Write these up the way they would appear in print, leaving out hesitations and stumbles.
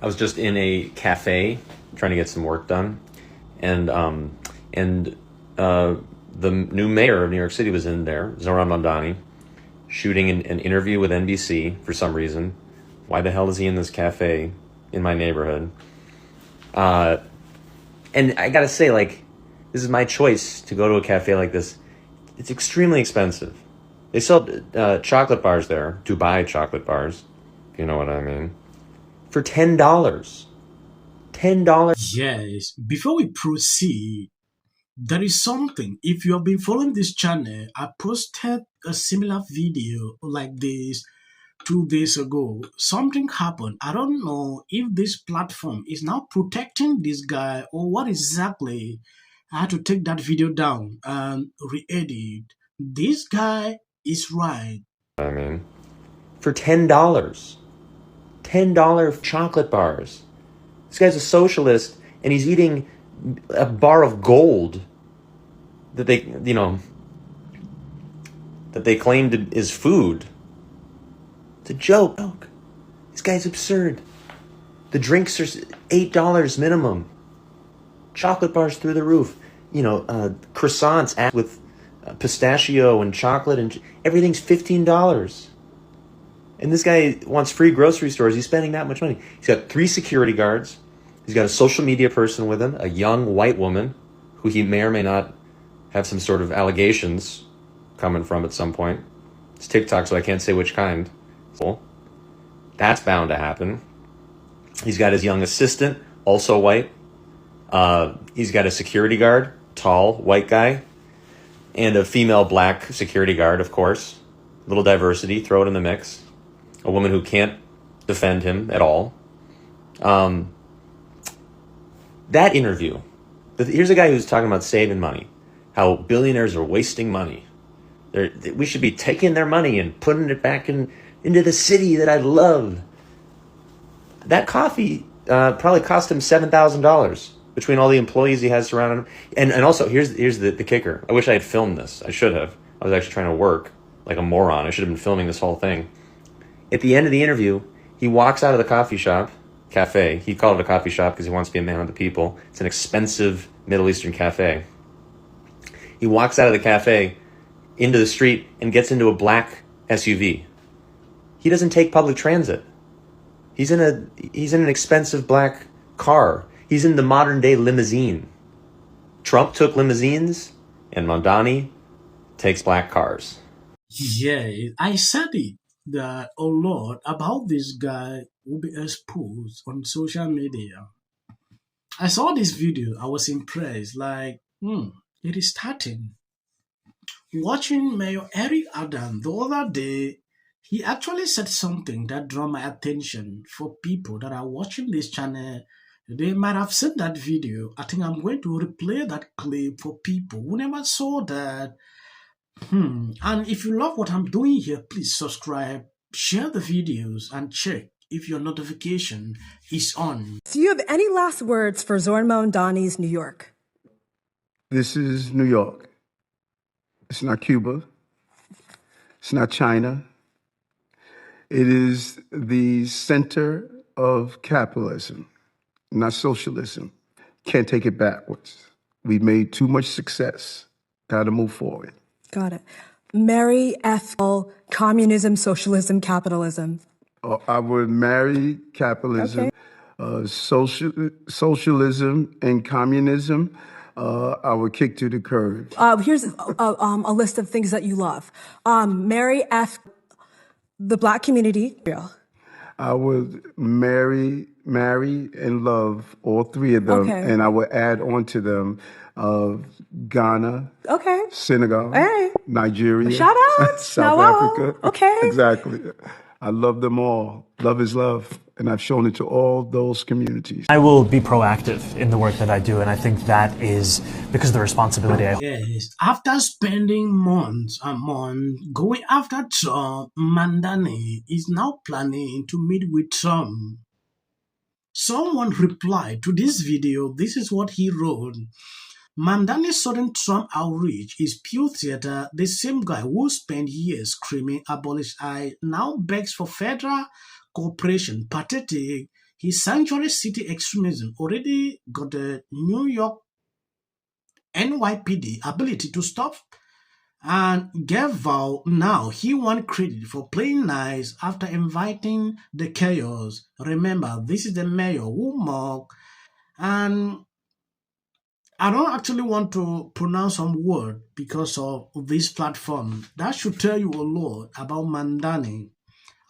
I was just in a cafe trying to get some work done, and the new mayor of New York City was in there, Zohran Mamdani, shooting an interview with NBC for some reason. Why the hell is he in this cafe in my neighborhood? And I gotta say, like, this is my choice to go to a cafe like this. It's extremely expensive. They sell chocolate bars there, Dubai chocolate bars, if you know what I mean, for $10. $10. Yes, before we proceed, there is something. If you have been following this channel, I posted a similar video like this 2 days ago. Something happened. I don't know if this platform is now protecting this guy or what exactly. I had to take that video down and re-edit. This guy is right. I mean, for $10. $10 chocolate bars. This guy's a socialist, and he's eating a bar of gold that they, that they claimed is food. It's a joke. This guy's absurd. The drinks are $8 minimum. Chocolate bars through the roof. Croissants with pistachio and chocolate, and everything's $15. And this guy wants free grocery stores. He's spending that much money. He's got 3 security guards. He's got a social media person with him, a young white woman who he may or may not have some sort of allegations coming from at some point. It's TikTok, so I can't say which kind. That's bound to happen. He's got his young assistant, also white. He's got a security guard, tall, white guy, and a female black security guard, of course. A little diversity, throw it in the mix. A woman who can't defend him at all. That interview, here's a guy who's talking about saving money, how billionaires are wasting money. We should be taking their money and putting it back into the city that I love. That coffee probably cost him $7,000 between all the employees he has surrounding him. And also, here's the kicker. I wish I had filmed this. I should have. I was actually trying to work like a moron. I should have been filming this whole thing. At the end of the interview, he walks out of the cafe. He called it a coffee shop because he wants to be a man of the people. It's an expensive Middle Eastern cafe. He walks out of the cafe into the street and gets into a black SUV. He doesn't take public transit. He's in an expensive black car. He's in the modern day limousine. Trump took limousines, and Mamdani takes black cars. Yeah, I said it, that a lot about this guy will be exposed on social media. I saw this video, I was impressed, like, it is starting. Watching Mayor Eric Adam the other day, he actually said something that drew my attention. For people that are watching this channel, they might have seen that video. I think I'm going to replay that clip for people who never saw that. And if you love what I'm doing here, please subscribe, share the videos, and check if your notification is on. Do you have any last words for Zohran Mamdani's New York? This is New York. It's not Cuba. It's not China. It is the center of capitalism, not socialism. Can't take it backwards. We've made too much success. Got to move forward. Got it. Marry ethical communism, socialism, capitalism. I would marry capitalism, socialism, and communism. I would kick to the curb. Here's a list of things that you love. Marry the black community. I would marry, and love all 3 of them, and I would add on to them Ghana, Senegal, Nigeria, shout out, South Africa. Exactly. I love them all. Love is love. And I've shown it to all those communities. I will be proactive in the work that I do, and I think that is because of the responsibility I have. Yes, after spending months and months going after Trump, Mamdani is now planning to meet with Trump. Someone replied to this video. This is what he wrote. Mamdani's sudden Trump outreach is pure theater. The same guy who spent years screaming abolish ICE now begs for federal cooperation. Pathetic. his sanctuary city extremism already got the New York NYPD ability to stop. And Gerval now, he won credit for playing nice after inviting the chaos. Remember, this is the mayor who mocked, and I don't actually want to pronounce some word because of this platform. That should tell you a lot about Mamdani.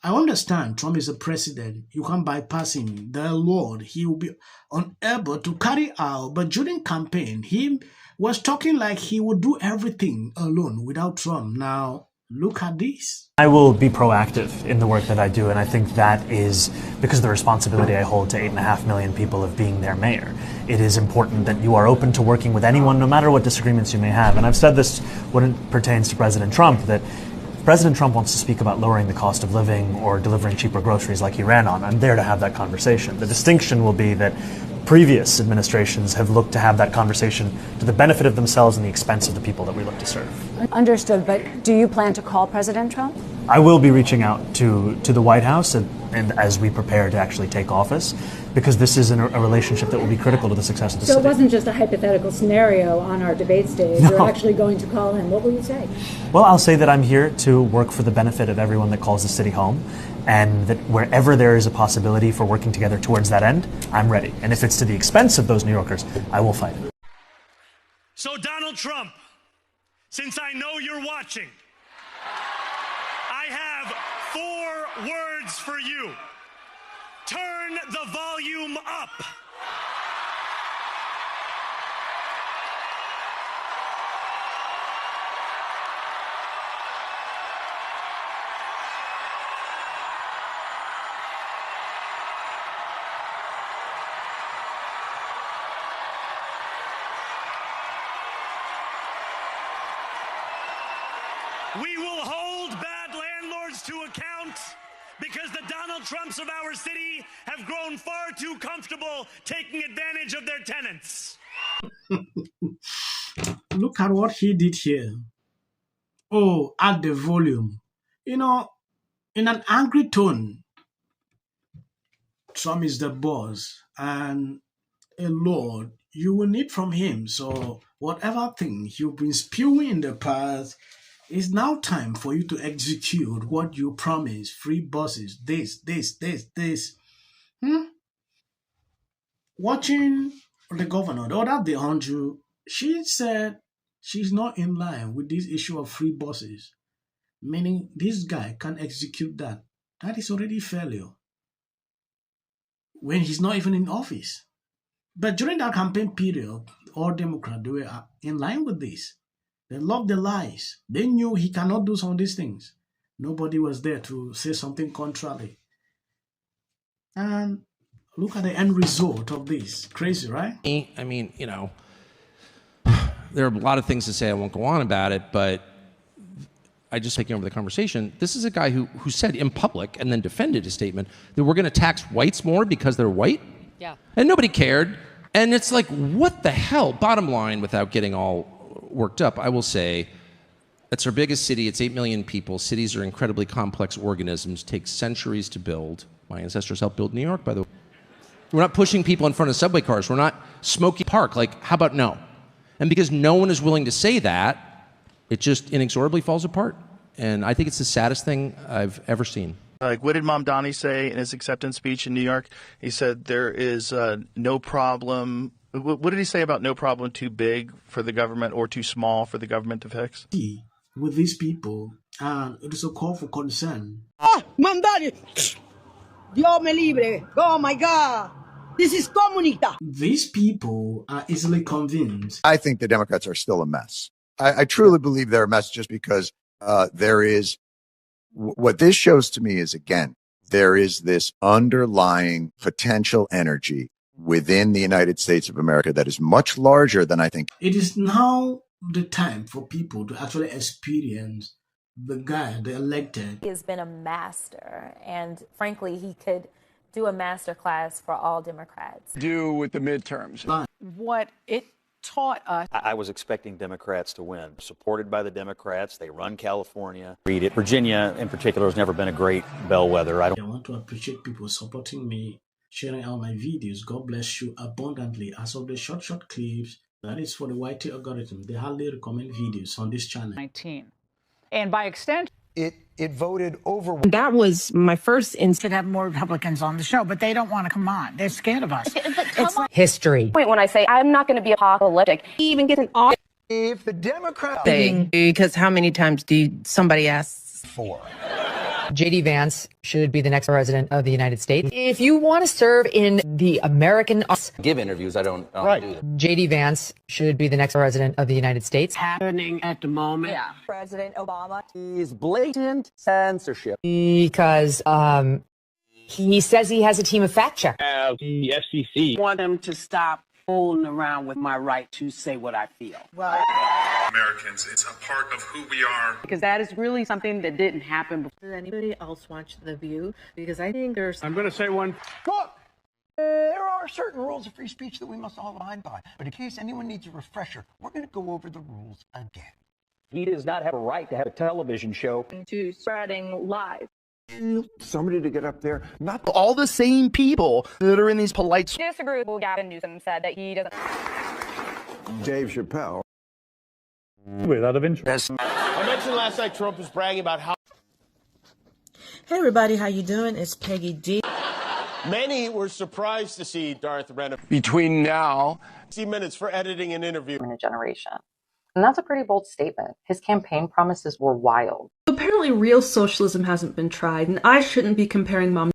I understand Trump is a president. You can't bypass him. The Lord, he will be unable to carry out. But during campaign, he was talking like he would do everything alone without Trump. Now, look at this. I will be proactive in the work that I do, and I think that is because of the responsibility I hold to 8.5 million people of being their mayor. It is important that you are open to working with anyone, no matter what disagreements you may have. And I've said this when it pertains to President Trump, that if President Trump wants to speak about lowering the cost of living or delivering cheaper groceries like he ran on, I'm there to have that conversation. The distinction will be that previous administrations have looked to have that conversation to the benefit of themselves and the expense of the people that we look to serve. Understood, but do you plan to call President Trump? I will be reaching out to the White House and as we prepare to actually take office, because this is a relationship that will be critical to the success of the city. So it wasn't just a hypothetical scenario on our debate stage. No. You're actually going to call him. What will you say? Well, I'll say that I'm here to work for the benefit of everyone that calls the city home, and that wherever there is a possibility for working together towards that end, I'm ready. And if it's to the expense of those New Yorkers, I will fight it. So Donald Trump, since I know you're watching, I have 4 words for you. Turn the volume up. We will hold bad landlords to account because the Donald Trumps of our city have grown far too comfortable taking advantage of their tenants. Look at what he did here. Oh, add the volume. You know, in an angry tone, Trump is the boss and a Lord you will need from him. So whatever thing you've been spewing in the past, it's now time for you to execute what you promised. Free buses, this. Watching the governor, the other day, Andrew, she said she's not in line with this issue of free buses, meaning this guy can't execute that. That is already failure when he's not even in office. But during that campaign period, all Democrats, they were in line with this. They loved the lies. They knew he cannot do some of these things. Nobody was there to say something contrary. And look at the end result of this. Crazy, right? I mean, you know, there are a lot of things to say. I won't go on about it, but I just taking over the conversation. This is a guy who said in public and then defended his statement that we're going to tax whites more because they're white. Yeah. And nobody cared. And it's like, what the hell? Bottom line, without getting all worked up, I will say it's our biggest city. It's 8 million people. Cities are incredibly complex organisms, take centuries to build. My ancestors helped build New York, by the way. We're not pushing people in front of subway cars. We're not smoking park. Like, how about no? And because no one is willing to say that, it just inexorably falls apart. And I think it's the saddest thing I've ever seen. Like, what did Mamdani say in his acceptance speech in New York? He said there is no problem. What did he say about no problem too big for the government or too small for the government to fix? With these people, and it is a call for concern. Mamdani! Dios me libre! Oh my God! This is comunista! These people are easily convinced. I think the Democrats are still a mess. I truly believe they're a mess just because there is, what this shows to me is, again, there is this underlying potential energy within the United States of America that is much larger than I think. It is now the time for people to actually experience the guy, the elected. He has been a master, and frankly, he could do a master class for all Democrats. Do with the midterms. What it taught us. I was expecting Democrats to win. Supported by the Democrats, they run California. Read it. Virginia, in particular, has never been a great bellwether. I want to appreciate people supporting me sharing out my videos. God bless you abundantly. As of the short clips, that is for the YT algorithm. They hardly recommend videos on this channel. 19. And by extension, it voted over. That was my first instinct to have more Republicans on the show, but they don't want to come on. They're scared of us. It's like history. Point when I say I'm not going to be apocalyptic. He even gets an off. If the Democrats Because how many times somebody asks for JD Vance should be the next president of the United States. If you want to serve in the American Give interviews. I don't do them. JD Vance should be the next president of the United States. happening at the moment. Yeah. President Obama. Is blatant censorship. Because he says he has a team of fact checkers. The FCC. Want them to stop fooling around with my right to say what I feel. Americans, it's a part of who we are. Because that is really something that didn't happen before. Does anybody else watch The View? Because I think there's... I'm going to say one. Look, there are certain rules of free speech that we must all abide by. But in case anyone needs a refresher, we're going to go over the rules again. He does not have a right to have a television show. To spreading lies. Somebody to get up there, Not all the same people that are in these polite. Disagree with Gavin Newsom said that he doesn't. Dave Chappelle. Without of interest. I mentioned last night Trump was bragging about how. Hey everybody, how you doing? It's Peggy D. Many were surprised to see Darth Renner. Between now. 60 minutes for editing an interview. In a generation. And that's a pretty bold statement. His campaign promises were wild. Apparently real socialism hasn't been tried, and I shouldn't be comparing mom